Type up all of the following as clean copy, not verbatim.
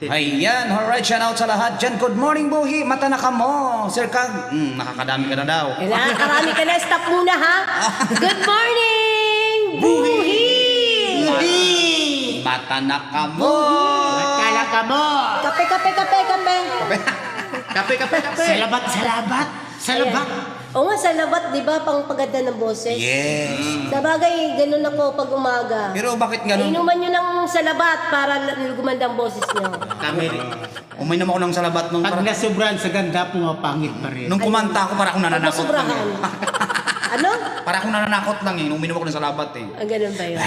Ayan, alright, shout out sa lahat dyan. Good morning, Buhi. Mata na ka mo. Sir Kag, nakakadami ka na daw. Karami ka na. Stop muna, ha? Good morning, Buhi! Mata na ka mo. Kala ka mo. Kape. Kape. Salabat. Oo nga, sa labat, di ba, pang paganda ng boses? Yes. Sa bagay, ganun ako pag umaga. Pero bakit ganun? Inuman nyo ng salabat para gumanda ang boses nyo. Kami rin. Uminom ako ng salabat nung Pag nasobran sa ganda, pumapangit pa rin. nung kumanta ako, para akong nananakot lang. Masubrahan. Eh. Ano? Para akong nananakot lang eh. Uminom ako ng salabat eh. Ang ganun ba yun?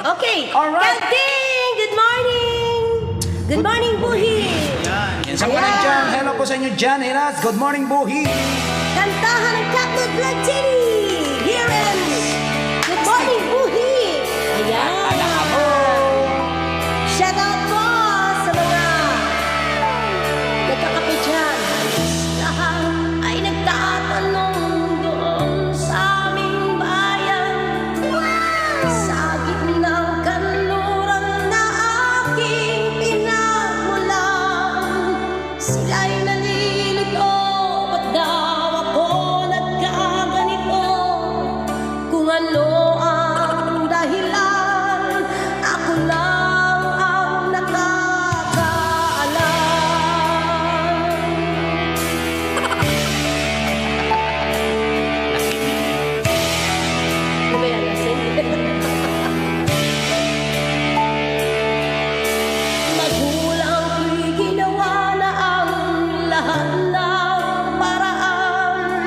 Okay. Alright. Kanting! Good morning! Good morning, Buhi! Yan sa mga dyan. Hello po sa inyo dyan. Hilas. Good morning, Buhi. Kantahan ng Catwood Blood City! Here ends! Good morning, Buhi! Ayan! Shout out po sa mga nagkakape dyan. Lahat ay nagtatanong doon sa aming bayan. Sa gitnang kanluran na aking pinagmulan, sila'y nalilito, ba't daw ako nagkaganito? Kung ano ang dahilan, ako lang ang nakakaalam. Ano ba yan, lasing? Magulang ko'y ginawa na ang lahat ng paraan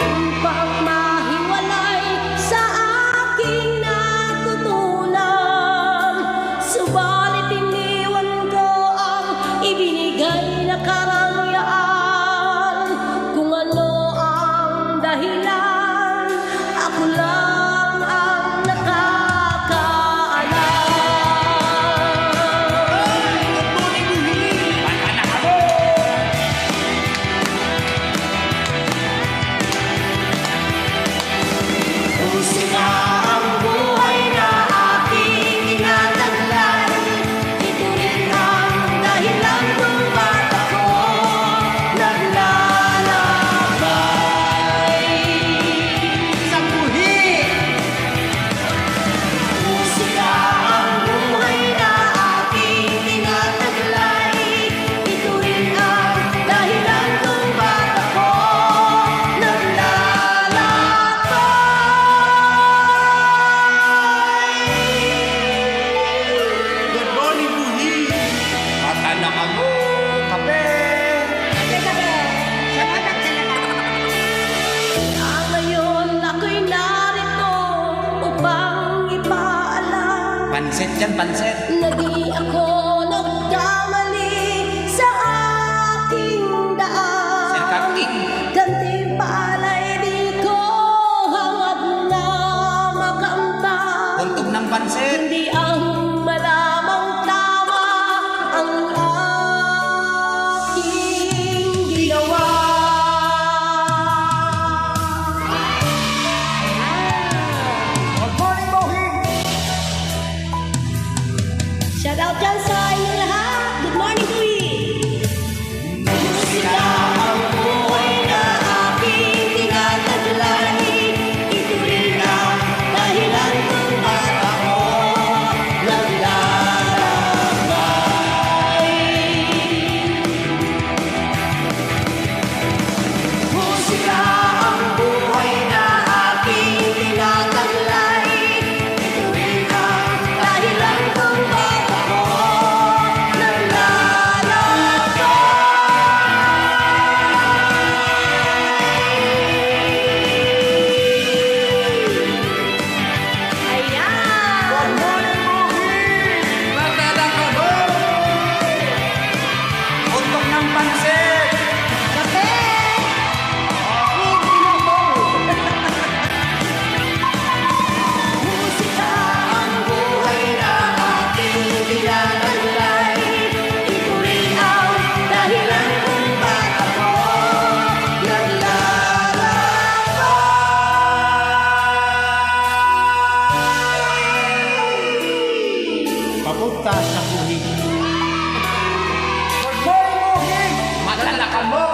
upang mahiwalay sa aking natutunan. Subalit iniwan ko ang ibinigay na karangyaan. Kung ano ang dahilan, ako lang ang nakakaalam. Pusina ang buhay na aking tinataglay. Ito rin ang dahilan kung ba't ako naglalakbay. Isang buhi! Pusina ang buhay na aking tinataglay. Ito rin ang dahilan kung ba't ako naglalakbay. Good morning, buhi! Mata na ka mo. Kape. Ngayon ako'y narito upang ipaalam Pansit dyan, pansit. na di ako nagkamali sa aking Sir Kag daan. King. Gantimpala'y di ko hangad na makamtan. Tuntog ng pansit. Hindi ang malamang tama ang aking ginawa. Good morning, Buhi. Shout out dyan sa inyong lahat. Good morning, Buhi. Musika ang buhay na aking tinataglay. Ito rin ang dahilan kung ba't ako naglalakbay. Musika ang buhay na aking tinataglay. Ito rin ang dahilan kung ba't ako Buhi. Good morning, Buhi! Matala ka mo!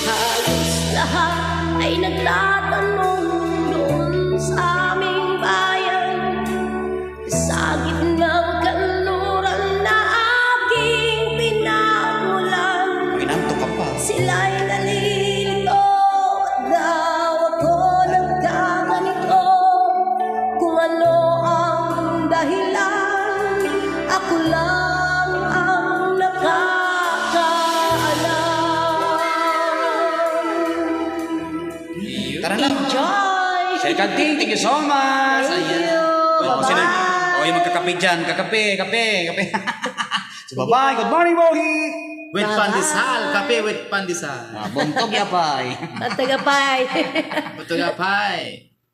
Halos lahat ay nagtatanong doon sa aming bayan. Sa gitnang kanluran na aking pinamulan, Pinanto ka pa. sila'y nalilito. Daw ako nagkaganito. Kung ano ang dahilan, ako lang ang nakakaalam. Tara na. Enjoy! Sir Kanting, thank you so much. Thank Ayan. you. O, sino? Bye-bye. O, yung magkakape dyan. Kakape. So, bye-bye. Good morning, Bohi. With Bye-bye. pandesal. Kape with pandesal. Buntog yapay. At tagapay. Putugapay.